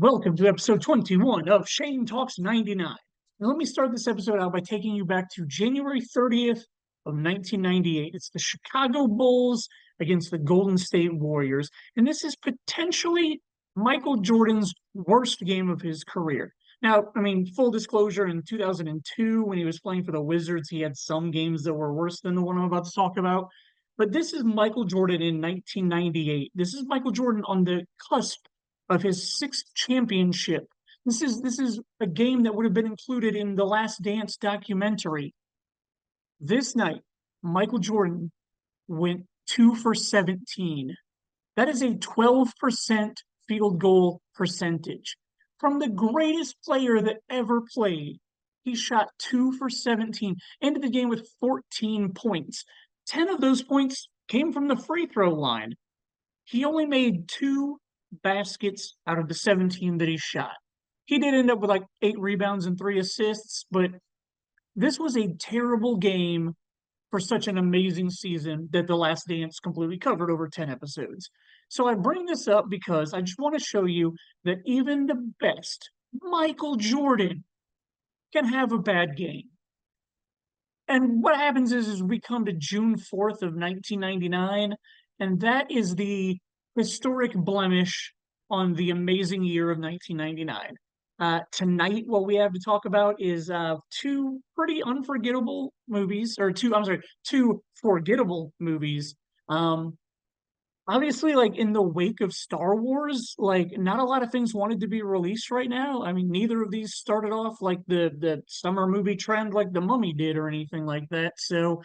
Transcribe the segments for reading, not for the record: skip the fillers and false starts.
Welcome to episode 21 of Shane Talks 99. Now, let me start this episode out by taking you back to January 30th of 1998. It's the Chicago Bulls against the Golden State Warriors, and this is potentially Michael Jordan's worst game of his career. Now, I mean, full disclosure, in 2002, when he was playing for the Wizards, he had some games that were worse than the one I'm about to talk about. But this is Michael Jordan in 1998. This is Michael Jordan on the cusp of his sixth championship. This is a game that would have been included in the Last Dance documentary. This night, Michael Jordan went 2 for 17. That is a 12% field goal percentage. From the greatest player that ever played, he shot 2 for 17, ended the game with 14 points. 10 of those points came from the free throw line. He only made two baskets out of the 17 that he shot. He did end up with like 8 rebounds and 3 assists, but this was a terrible game for such an amazing season that The Last Dance completely covered over 10 episodes. So I bring this up because I just want to show you that even the best Michael Jordan can have a bad game. And what happens is we come to June 4th of 1999, and that is the historic blemish on the amazing year of 1999. Tonight, what we have to talk about is two pretty unforgettable movies, or two forgettable movies. Um, Obviously, like in the wake of Star Wars, like not a lot of things wanted to be released right now. I mean, neither of these started off like the summer movie trend like The Mummy did or anything like that. So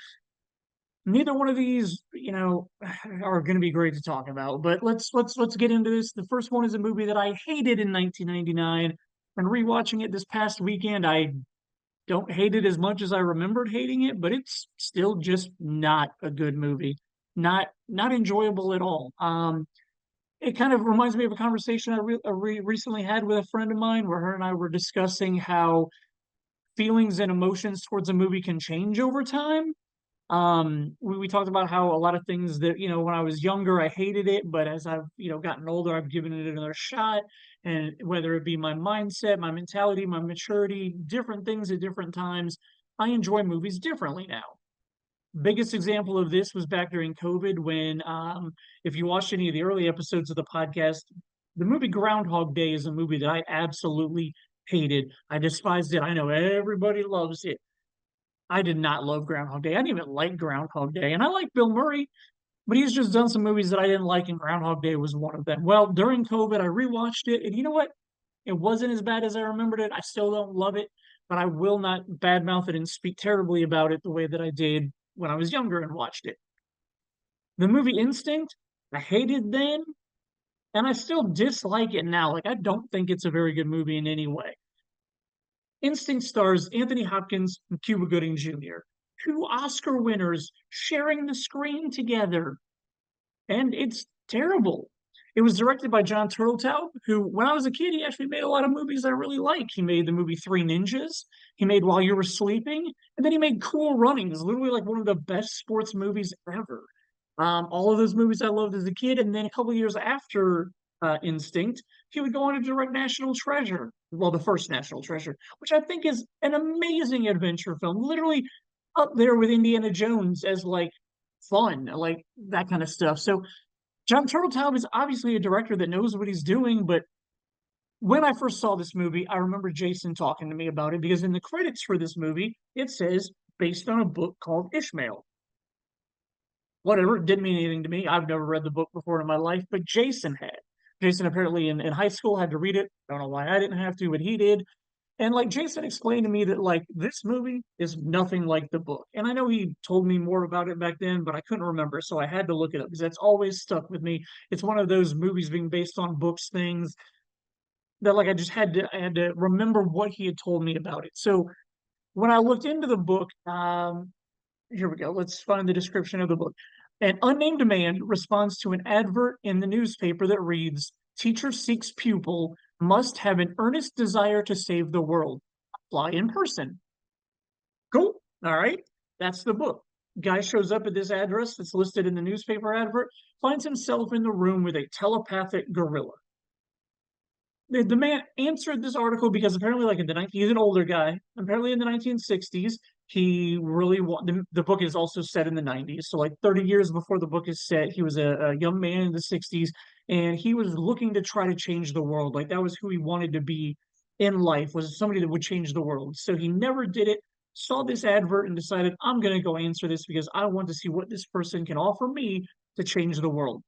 neither one of these, are going to be great to talk about. But let's get into this. The first one is a movie that I hated in 1999, and rewatching it this past weekend, I don't hate it as much as I remembered hating it, but it's still just not a good movie. Not enjoyable at all. It kind of reminds me of a conversation I recently had with a friend of mine where her and I were discussing how feelings and emotions towards a movie can change over time. We talked about how a lot of things that, when I was younger, I hated it, but as I've, gotten older, I've given it another shot. And whether it be my mindset, my mentality, my maturity, different things at different times, I enjoy movies differently now. Biggest example of this was back during COVID when, if you watched any of the early episodes of the podcast, the movie Groundhog Day is a movie that I absolutely hated. I despised it. I know everybody loves it. I did not love Groundhog Day. I didn't even like Groundhog Day. And I like Bill Murray, but he's just done some movies that I didn't like, and Groundhog Day was one of them. Well, during COVID, I rewatched it, and you know what? It wasn't as bad as I remembered it. I still don't love it, but I will not badmouth it and speak terribly about it the way that I did when I was younger and watched it. The movie Instinct, I hated then, and I still dislike it now. Like, I don't think it's a very good movie in any way. Instinct stars Anthony Hopkins and Cuba Gooding Jr., two Oscar winners sharing the screen together. And it's terrible. It was directed by John Turteltaub, who, when I was a kid, he actually made a lot of movies I really like. He made the movie Three Ninjas. He made While You Were Sleeping. And then he made Cool Runnings, literally like one of the best sports movies ever. All of those movies I loved as a kid. And then a couple of years after Instinct, he would go on to direct National Treasure. Well, the first National Treasure, which I think is an amazing adventure film, literally up there with Indiana Jones as like fun, like that kind of stuff. So John Turteltaub is obviously a director that knows what he's doing, but when I first saw this movie, I remember Jason talking to me about it because in the credits for this movie, it says based on a book called Ishmael. Whatever, it didn't mean anything to me. I've never read the book before in my life, but Jason had. Jason apparently in high school had to read it. I don't know why I didn't have to, but he did. And like Jason explained to me that like this movie is nothing like the book. And I know he told me more about it back then, but I couldn't remember. So I had to look it up because that's always stuck with me. It's one of those movies being based on books things that like I had to remember what he had told me about it. So when I looked into the book, here we go. Let's find the description of the book. An unnamed man responds to an advert in the newspaper that reads, "Teacher seeks pupil, must have an earnest desire to save the world. Apply in person." Cool. All right. That's the book. Guy shows up at this address that's listed in the newspaper advert, finds himself in the room with a telepathic gorilla. the man answered this article because apparently, like in the 19, he's an older guy. Apparently, in the 1960s, he really the book is also set in the 90s. So, like 30 years before the book is set, he was a young man in the 60s, and he was looking to try to change the world. Like that was who he wanted to be in life, was somebody that would change the world. So he never did it. Saw this advert and decided, I'm going to go answer this because I want to see what this person can offer me to change the world.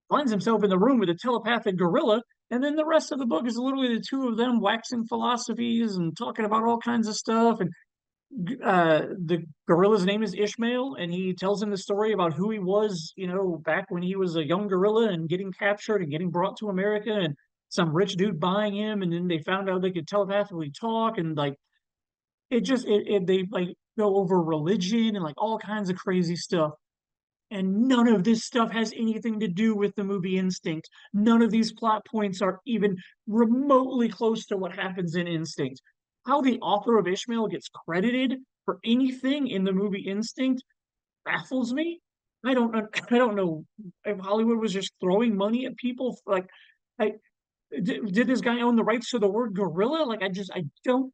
Finds himself in the room with a telepathic gorilla, and then the rest of the book is literally the two of them waxing philosophies and talking about all kinds of stuff. And the gorilla's name is Ishmael, and he tells him the story about who he was, back when he was a young gorilla and getting captured and getting brought to America, and some rich dude buying him, and then they found out they could telepathically talk, and like they like go over religion and like all kinds of crazy stuff. And none of this stuff has anything to do with the movie Instinct. None of these plot points are even remotely close to what happens in Instinct. How the author of Ishmael gets credited for anything in the movie Instinct baffles me. I don't know if Hollywood was just throwing money at people. Like, I, did this guy own the rights to the word gorilla? Like, I don't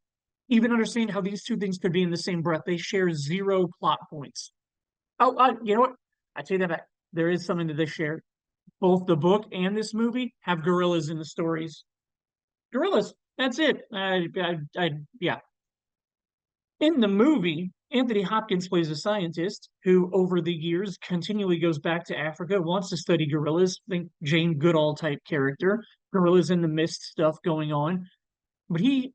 even understand how these two things could be in the same breath. They share zero plot points. Oh, you know what? I take that back. There is something that they share. Both the book and this movie have gorillas in the stories. Gorillas. That's it. Yeah. In the movie, Anthony Hopkins plays a scientist who, over the years, continually goes back to Africa, wants to study gorillas. Think Jane Goodall type character. Gorillas in the mist stuff going on. But he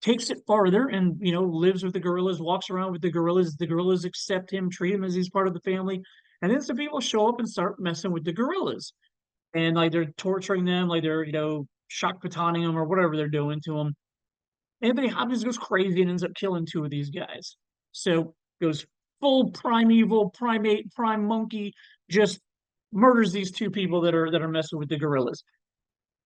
takes it farther and lives with the gorillas, walks around with the gorillas. The gorillas accept him, treat him as he's part of the family. And then some people show up and start messing with the gorillas, and like they're torturing them, like they're shock batoning them or whatever they're doing to them. Anthony Hopkins goes crazy and ends up killing two of these guys. So goes full primeval, primate, prime monkey, just murders these two people that are messing with the gorillas.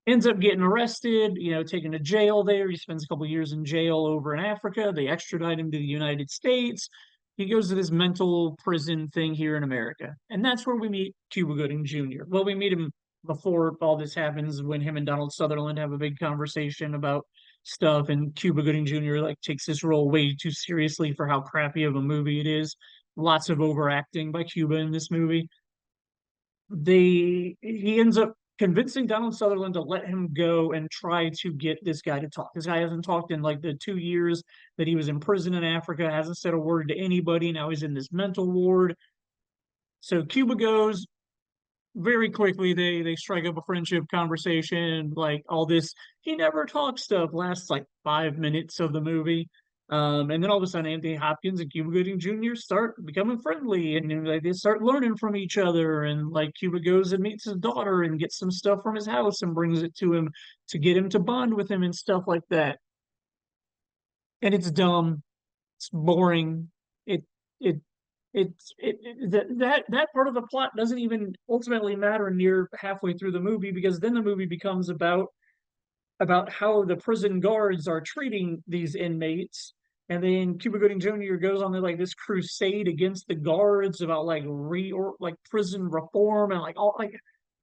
Ends up getting arrested, taken to jail there. He spends a couple of years in jail over in Africa. They extradite him to the United States. He goes to this mental prison thing here in America. And that's where we meet Cuba Gooding Jr. Well, we meet him before all this happens, when him and Donald Sutherland have a big conversation about stuff, and Cuba Gooding Jr. like takes this role way too seriously for how crappy of a movie it is. Lots of overacting by Cuba in this movie. He ends up convincing Donald Sutherland to let him go and try to get this guy to talk. This guy hasn't talked in like the 2 years that he was in prison in Africa, hasn't said a word to anybody. Now he's in this mental ward. So Cuba goes. Very quickly they strike up a friendship conversation, like all this he never talks stuff lasts like 5 minutes of the movie. And then all of a sudden Anthony Hopkins and Cuba Gooding Jr. start becoming friendly, and like they start learning from each other, and like Cuba goes and meets his daughter and gets some stuff from his house and brings it to him to get him to bond with him and stuff like that. And it's dumb, it's boring. It it that part of the plot doesn't even ultimately matter near halfway through the movie, because then the movie becomes about how the prison guards are treating these inmates. And then Cuba Gooding Jr. goes on like this crusade against the guards about like like prison reform, and like all like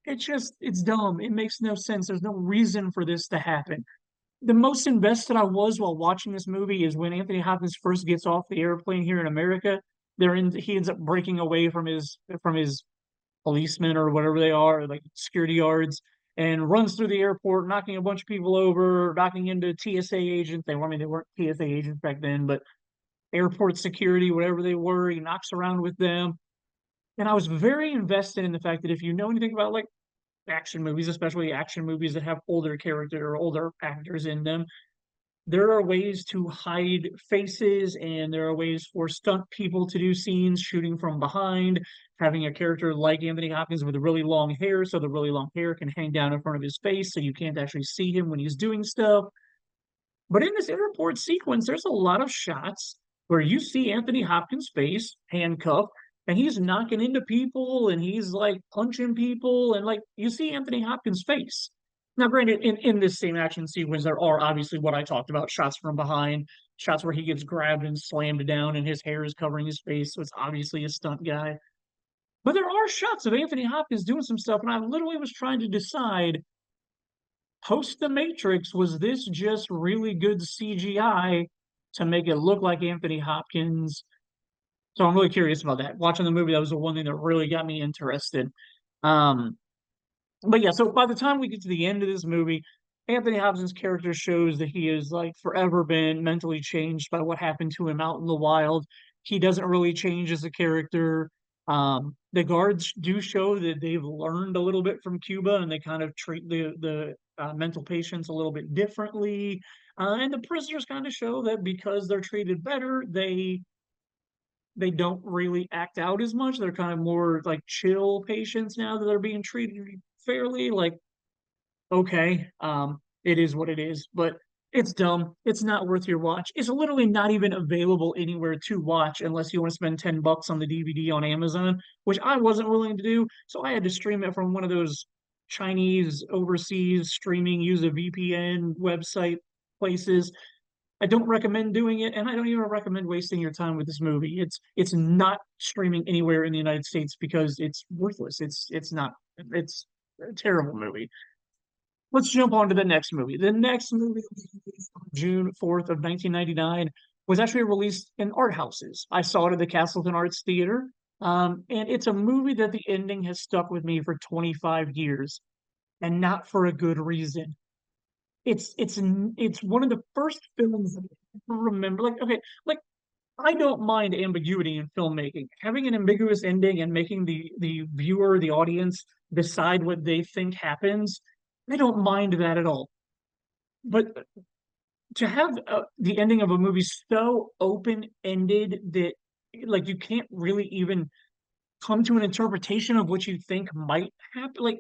it's dumb. It makes no sense. There's no reason for this to happen. The most invested I was while watching this movie is when Anthony Hopkins first gets off the airplane here in America. He ends up breaking away from his policemen or whatever they are, like security guards, and runs through the airport, knocking a bunch of people over, knocking into TSA agents. They weren't TSA agents back then, but airport security, whatever they were. He knocks around with them. And I was very invested in the fact that if you know anything about like action movies, especially action movies that have older character or older actors in them, there are ways to hide faces, and there are ways for stunt people to do scenes shooting from behind, having a character like Anthony Hopkins with really long hair, so the really long hair can hang down in front of his face so you can't actually see him when he's doing stuff. But in this airport sequence, there's a lot of shots where you see Anthony Hopkins' face handcuffed, and he's knocking into people and he's like punching people, and like you see Anthony Hopkins' face. Now, granted, in this same action sequence, there are obviously what I talked about, shots from behind, shots where he gets grabbed and slammed down and his hair is covering his face, so it's obviously a stunt guy. But there are shots of Anthony Hopkins doing some stuff, and I literally was trying to decide post The Matrix, was this just really good CGI to make it look like Anthony Hopkins? So I'm really curious about that. Watching the movie, that was the one thing that really got me interested. Um, but yeah, so by the time we get to the end of this movie, Anthony Hopkins' character shows that he has like forever been mentally changed by what happened to him out in the wild. He doesn't really change as a character. The guards do show that they've learned a little bit from Cuba, and they kind of treat the mental patients a little bit differently. And the prisoners kind of show that because they're treated better, they don't really act out as much. They're kind of more like chill patients now that they're being treated fairly. Like, okay, it is what it is, but it's dumb. It's not worth your watch. It's literally not even available anywhere to watch unless you want to spend $10 on the DVD on Amazon, which I wasn't willing to do. So I had to stream it from one of those Chinese overseas streaming, use a VPN website places. I don't recommend doing it, and I don't even recommend wasting your time with this movie. It's not streaming anywhere in the United States because it's worthless. It's not. It's a terrible movie. Let's jump on to the next movie. The next movie, June 4th of 1999, was actually released in art houses. I saw it at the Castleton Arts Theater, and it's a movie that the ending has stuck with me for 25 years, and not for a good reason. It's one of the first films that I remember. Like, okay, like I don't mind ambiguity in filmmaking. Having an ambiguous ending and making the viewer, the audience, decide what they think happens, I don't mind that at all. But to have the ending of a movie so open-ended that like you can't really even come to an interpretation of what you think might happen, like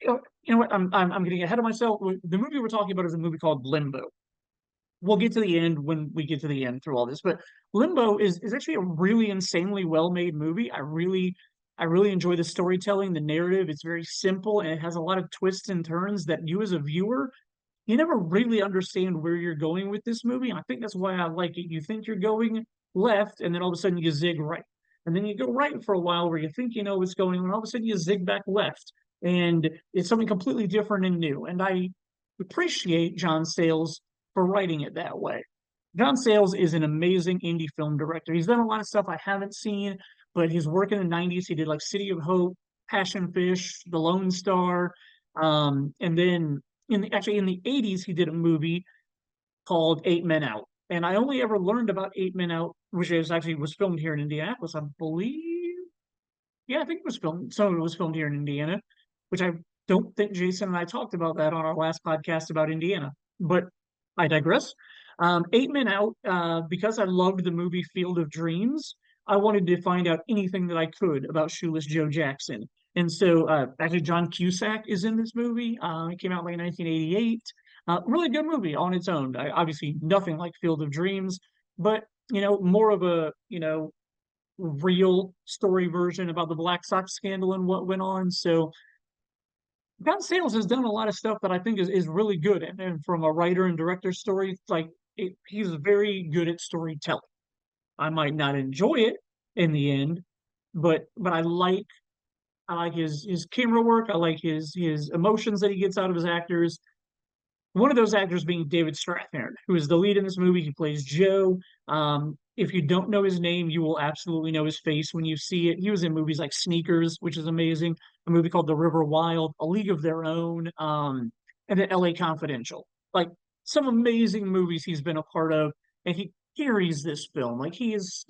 you know what? I'm getting ahead of myself. The movie we're talking about is a movie called Limbo. We'll get to the end when we get to the end through all this. But Limbo is actually a really insanely well-made movie. I really enjoy the storytelling, the narrative. It's very simple and it has a lot of twists and turns that you as a viewer, you never really understand where you're going with this movie. And I think that's why I like it. You think you're going left, and then all of a sudden you zig right. And then you go right for a while where you think you know what's going on. All of a sudden you zig back left. And it's something completely different and new. And I appreciate John Sayles for writing it that way. John Sayles is an amazing indie film director. He's done a lot of stuff I haven't seen, but his work in the 90s, he did like City of Hope, Passion Fish, The Lone Star. And then actually in the 80s, he did a movie called Eight Men Out. And I only ever learned about Eight Men Out, which is actually was filmed here in Indianapolis, I believe. Yeah, I think it was filmed. Some of it was filmed here in Indiana, which I don't think Jason and I talked about that on our last podcast about Indiana. But I digress. Eight Men Out, because I loved the movie Field of Dreams, I wanted to find out anything that I could about Shoeless Joe Jackson. And so, actually, John Cusack is in this movie. It came out like 1988. Really good movie on its own. Obviously, nothing like Field of Dreams, but more of a real story version about the Black Sox scandal and what went on. So John Sayles has done a lot of stuff that I think is really good. And from a writer and director story, like he's very good at storytelling. I might not enjoy it in the end, but I like his camera work. I like his emotions that he gets out of his actors. One of those actors being David Strathairn, who is the lead in this movie. He plays Joe. If you don't know his name, you will absolutely know his face when you see it. He was in movies like Sneakers, which is amazing, a movie called The River Wild, A League of Their Own, and then LA Confidential. Like some amazing movies he's been a part of, and he carries this film. Like he's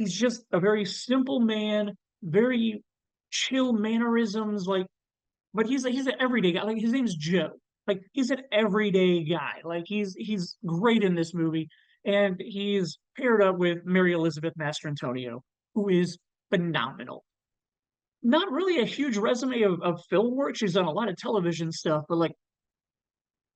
just a very simple man, very chill mannerisms, like but he's an everyday guy. Like his name's Joe. Like he's an everyday guy. Like he's great in this movie, and he's paired up with Mary Elizabeth Mastrantonio, who is phenomenal. Not really a huge resume of film work. She's done a lot of television stuff, but like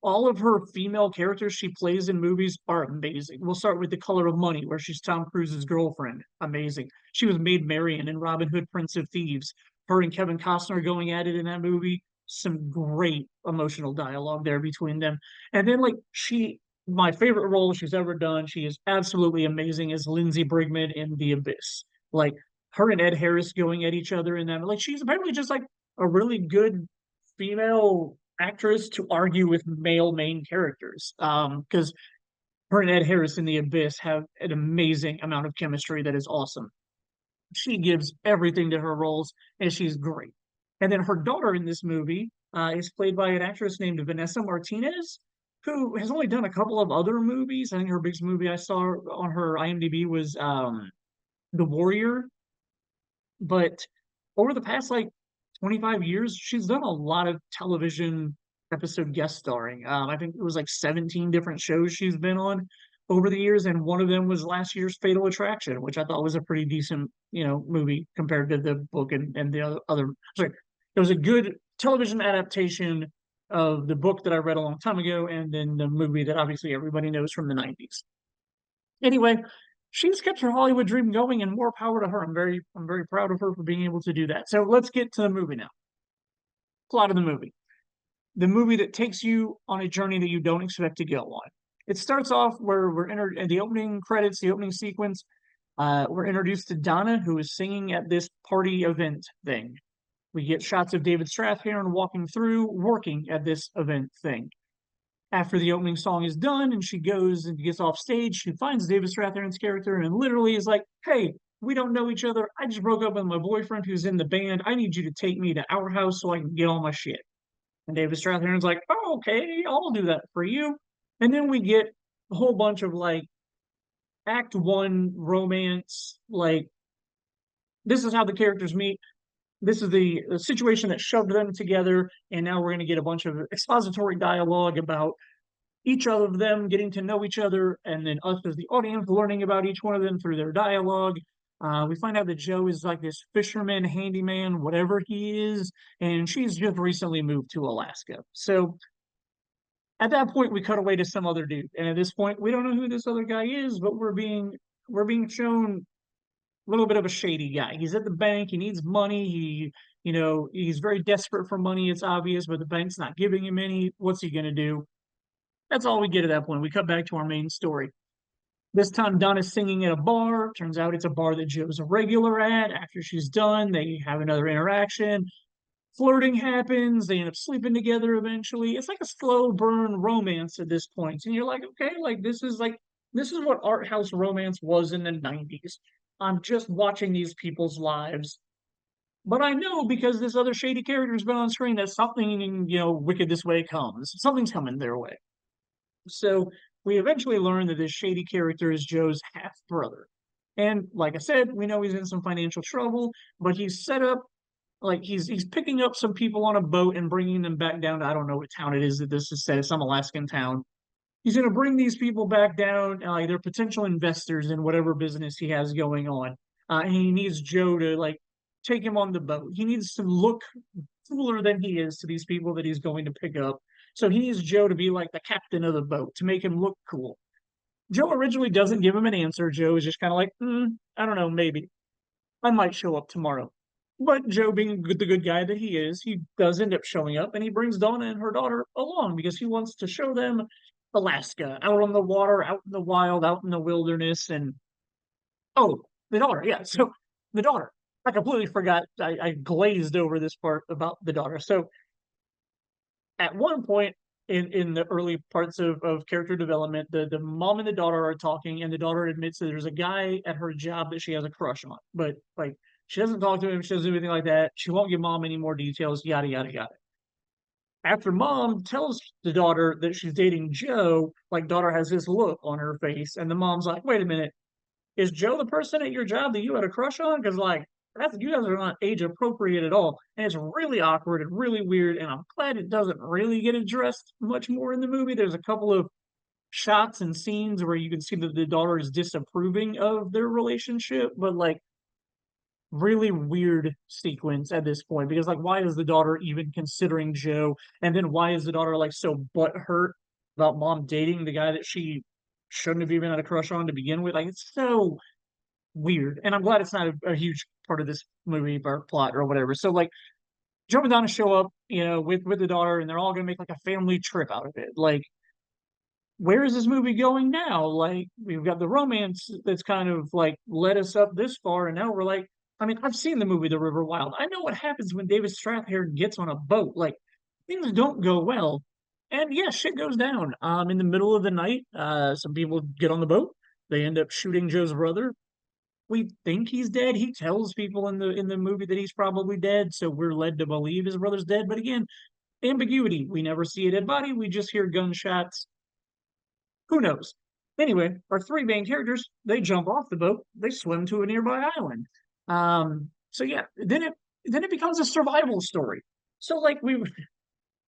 all of her female characters she plays in movies are amazing. We'll start with The Color of Money, where she's Tom Cruise's girlfriend. Amazing. She was Maid Marian in Robin Hood, Prince of Thieves. Her and Kevin Costner going at it in that movie. Some great emotional dialogue there between them. And then, like, my favorite role she's ever done, she is absolutely amazing as Lindsay Brigman in The Abyss. Like, her and Ed Harris going at each other in that. Like, she's apparently just like a really good female actress to argue with male main characters. Because her and Ed Harris in The Abyss have an amazing amount of chemistry that is awesome. She gives everything to her roles, and she's great. And then her daughter in this movie is played by an actress named Vanessa Martinez, who has only done a couple of other movies. I think her biggest movie I saw on her IMDb was The Warrior. But over the past like 25 years, she's done a lot of television episode guest starring. I think it was like 17 different shows she's been on over the years, and one of them was last year's Fatal Attraction, which I thought was a pretty decent, movie compared to the book and the other. Sorry, it was a good television adaptation of the book that I read a long time ago, and then the movie that obviously everybody knows from the 90s. Anyway, she's kept her Hollywood dream going, and more power to her. I'm very proud of her for being able to do that. So let's get to the movie now. Plot of the movie. The movie that takes you on a journey that you don't expect to go on. It starts off where we're entered in the opening credits, the opening sequence. We're introduced to Donna, who is singing at this party event thing. We get shots of David Strathairn walking through, working at this event thing. After the opening song is done and she goes and gets off stage, she finds David Strathairn's character and literally is like, "Hey, we don't know each other. I just broke up with my boyfriend who's in the band. I need you to take me to our house so I can get all my shit." And David Strathairn's like, "Oh, okay, I'll do that for you." And then we get a whole bunch of like act one romance, like this is how the characters meet. This is the situation that shoved them together. And now we're going to get a bunch of expository dialogue about each of them getting to know each other, and then us as the audience learning about each one of them through their dialogue. We find out that Joe is like this fisherman, handyman, whatever he is, and she's just recently moved to Alaska. So at that point, we cut away to some other dude, and at this point, we don't know who this other guy is, but we're being shown a little bit of a shady guy. He's at the bank. He needs money. He's very desperate for money. It's obvious, but the bank's not giving him any. What's he gonna do? That's all we get at that point. We cut back to our main story. This time, Donna's singing at a bar. Turns out it's a bar that Joe's a regular at. After she's done, they have another interaction. Flirting happens. They end up sleeping together eventually. It's like a slow burn romance at this point. And you're like, okay, this is what art house romance was in the 90s. I'm just watching these people's lives. But I know because this other shady character's been on screen that something, wicked this way comes. Something's coming their way. So we eventually learn that this shady character is Joe's half brother. And like I said, we know he's in some financial trouble, but he's set up like he's picking up some people on a boat and bringing them back down to, I don't know what town it is that this is set, some Alaskan town. He's going to bring these people back down. They're potential investors in whatever business he has going on. And he needs Joe to like take him on the boat. He needs to look cooler than he is to these people that he's going to pick up. So he needs Joe to be like the captain of the boat to make him look cool. Joe originally doesn't give him an answer. Joe is just kind of like, I don't know, maybe. I might show up tomorrow. But Joe, being the good guy that he is, he does end up showing up and he brings Donna and her daughter along because he wants to show them Alaska, out on the water, out in the wild, out in the wilderness. And oh, the daughter, yeah. So the daughter, I completely forgot. I glazed over this part about the daughter. So at one point in the early parts of character development, the mom and the daughter are talking, and the daughter admits that there's a guy at her job that she has a crush on, but like she doesn't talk to him, she doesn't do anything like that. She won't give mom any more details, yada yada yada. After mom tells the daughter that she's dating Joe, like daughter has this look on her face, and the mom's like, "Wait a minute, is Joe the person at your job that you had a crush on? Because like you guys are not age appropriate at all, and it's really awkward and really weird. And I'm glad it doesn't really get addressed much more in the movie. There's a couple of shots and scenes where you can see that the daughter is disapproving of their relationship, but like really weird sequence at this point because like why is the daughter even considering Joe, and then why is the daughter like so butthurt about mom dating the guy that she shouldn't have even had a crush on to begin with? Like it's so weird, and I'm glad it's not a huge part of this movie or plot or whatever. So like Joe and Donna show up, with the daughter, and they're all gonna make like a family trip out of it. Like, where is this movie going now? Like, we've got the romance that's kind of like led us up this far, and now we're like, I mean, I've seen the movie The River Wild. I know what happens when David Strathairn gets on a boat. Like, things don't go well. And yeah, shit goes down. In the middle of the night, some people get on the boat. They end up shooting Joe's brother. We think he's dead. He tells people in the movie that he's probably dead, so we're led to believe his brother's dead. But again, ambiguity. We never see a dead body. We just hear gunshots. Who knows? Anyway, our three main characters, they jump off the boat, they swim to a nearby island. So yeah, then it becomes a survival story. So like we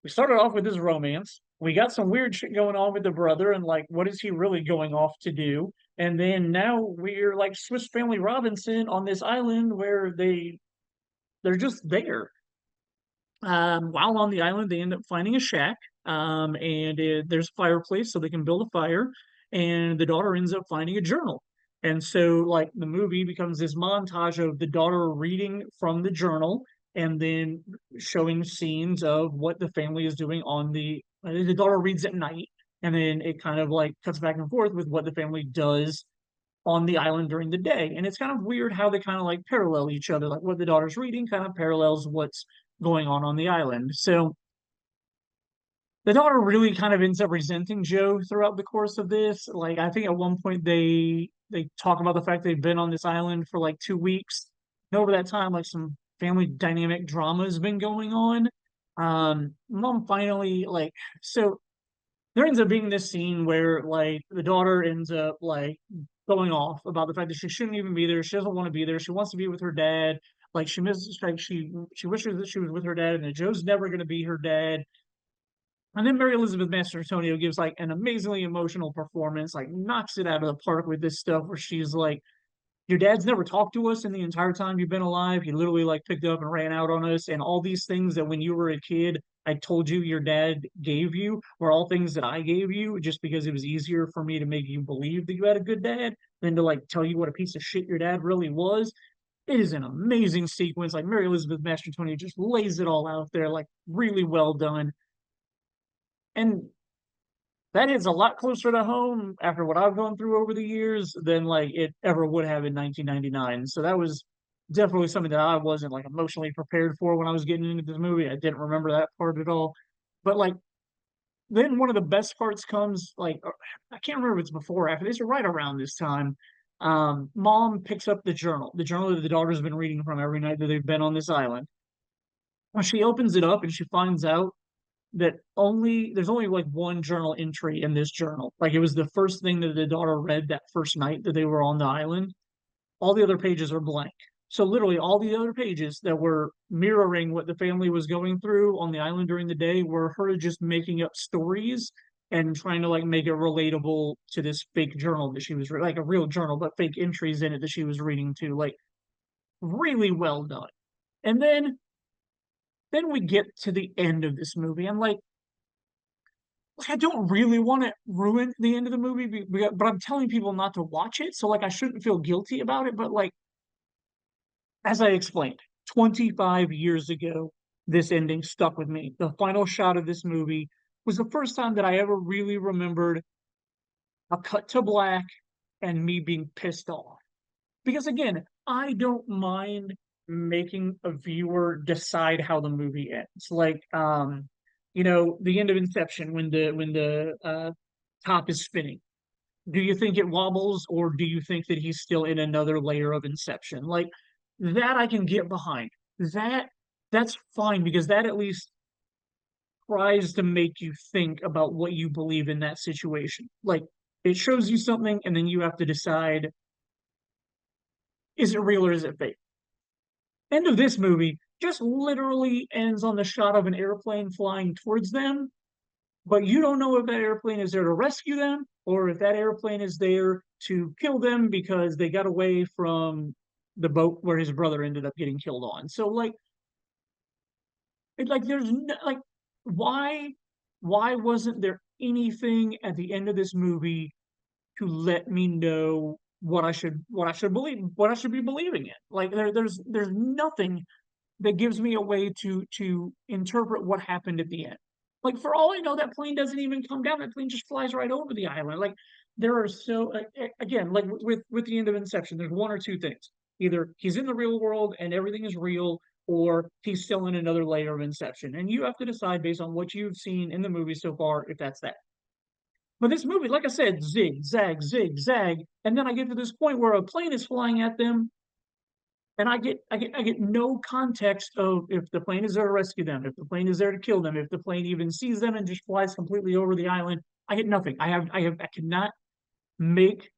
started off with this romance. We got some weird shit going on with the brother, and like, what is he really going off to do? And then now we're like Swiss Family Robinson on this island where they're just there. While on the island, they end up finding a shack, there's a fireplace so they can build a fire. And the daughter ends up finding a journal. And so, like, the movie becomes this montage of the daughter reading from the journal and then showing scenes of what the family is doing on the daughter reads at night. And then it kind of like cuts back and forth with what the family does on the island during the day. And it's kind of weird how they kind of like parallel each other. Like what the daughter's reading kind of parallels what's going on the island. So the daughter really kind of ends up resenting Joe throughout the course of this. Like I think at one point they talk about the fact they've been on this island for like 2 weeks. And over that time, like some family dynamic drama has been going on. Mom finally like so there ends up being this scene where like the daughter ends up like going off about the fact that she shouldn't even be there. She doesn't want to be there. She wants to be with her dad. Like she misses like she wishes that she was with her dad and that Joe's never gonna be her dad. And then Mary Elizabeth Mastrantonio gives like an amazingly emotional performance, like knocks it out of the park with this stuff where she's like, your dad's never talked to us in the entire time you've been alive. He literally like picked up and ran out on us. And all these things that when you were a kid, I told you your dad gave you were all things that I gave you just because it was easier for me to make you believe that you had a good dad than to like tell you what a piece of shit your dad really was. It is an amazing sequence. Like Mary Elizabeth Mastrantonio just lays it all out there, like really well done. And that is a lot closer to home after what I've gone through over the years than like it ever would have in 1999. So that was definitely something that I wasn't like emotionally prepared for when I was getting into this movie. I didn't remember that part at all. But like then one of the best parts comes like I can't remember if it's before or after this or right around this time. Mom picks up the journal that the daughter's been reading from every night that they've been on this island. When she opens it up and she finds out that only there's only like one journal entry in this journal. Like it was the first thing that the daughter read that first night that they were on the island. All the other pages are blank. So literally all the other pages that were mirroring what the family was going through on the island during the day were her just making up stories and trying to like make it relatable to this fake journal that she was like a real journal, but fake entries in it that she was reading to. Like really well done. And then we get to the end of this movie. I'm like I don't really want to ruin the end of the movie, but I'm telling people not to watch it, so like I shouldn't feel guilty about it. But like as I explained, 25 years ago, this ending stuck with me. The final shot of this movie was the first time that I ever really remembered a cut to black and me being pissed off. Because again, I don't mind making a viewer decide how the movie ends. Like the end of Inception when the top is spinning. Do you think it wobbles or do you think that he's still in another layer of Inception? Like that I can get behind. That that's fine because that at least tries to make you think about what you believe in that situation. Like it shows you something and then you have to decide, is it real or is it fake? End of this movie just literally ends on the shot of an airplane flying towards them, but you don't know if that airplane is there to rescue them or if that airplane is there to kill them because they got away from the boat where his brother ended up getting killed on. So like it like there's no, like why why wasn't there anything at the end of this movie to let me know what I should believe what I should be believing in? Like there's nothing that gives me a way to interpret what happened at the end. Like for all I know, that plane doesn't even come down. That plane just flies right over the island. Like there are so again, like with the end of Inception, there's one or two things. Either he's in the real world and everything is real, or he's still in another layer of Inception. And you have to decide based on what you've seen in the movie so far if that's that. But this movie, like I said, zig, zag, zig, zag. And then I get to this point where a plane is flying at them, and I get no context of if the plane is there to rescue them, if the plane is there to kill them, if the plane even sees them and just flies completely over the island. I get nothing. I cannot make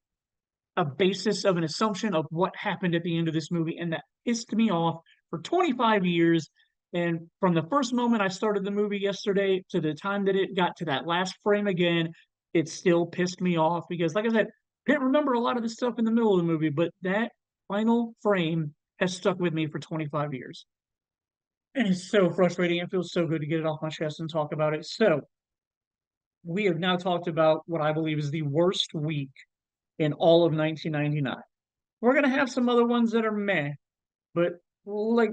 a basis of an assumption of what happened at the end of this movie, and that pissed me off for 25 years. And from the first moment I started the movie yesterday to the time that it got to that last frame again, it still pissed me off because, like I said, I can't remember a lot of the stuff in the middle of the movie, but that final frame has stuck with me for 25 years. And it's so frustrating. It feels so good to get it off my chest and talk about it. So, we have now talked about what I believe is the worst week in all of 1999. We're going to have some other ones that are meh, but like,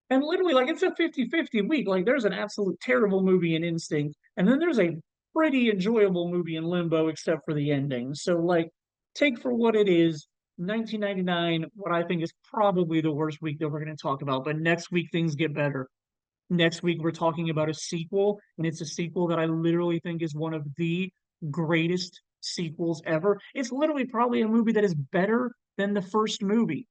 and literally, like, it's a 50-50 week. Like, there's an absolute terrible movie in Instinct, and then there's a pretty enjoyable movie in Limbo, except for the ending. So, like, take for what it is. 1999, what I think is probably the worst week that we're going to talk about. But next week, things get better. Next week, we're talking about a sequel, and it's a sequel that I literally think is one of the greatest sequels ever. It's literally probably a movie that is better than the first movie.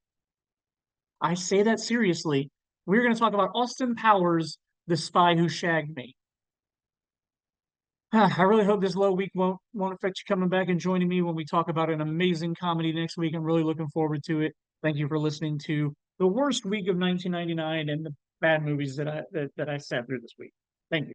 I say that seriously. We're going to talk about Austin Powers, The Spy Who Shagged Me. I really hope this low week won't affect you coming back and joining me when we talk about an amazing comedy next week. I'm really looking forward to it. Thank you for listening to the worst week of 1999 and the bad movies that I sat through this week. Thank you.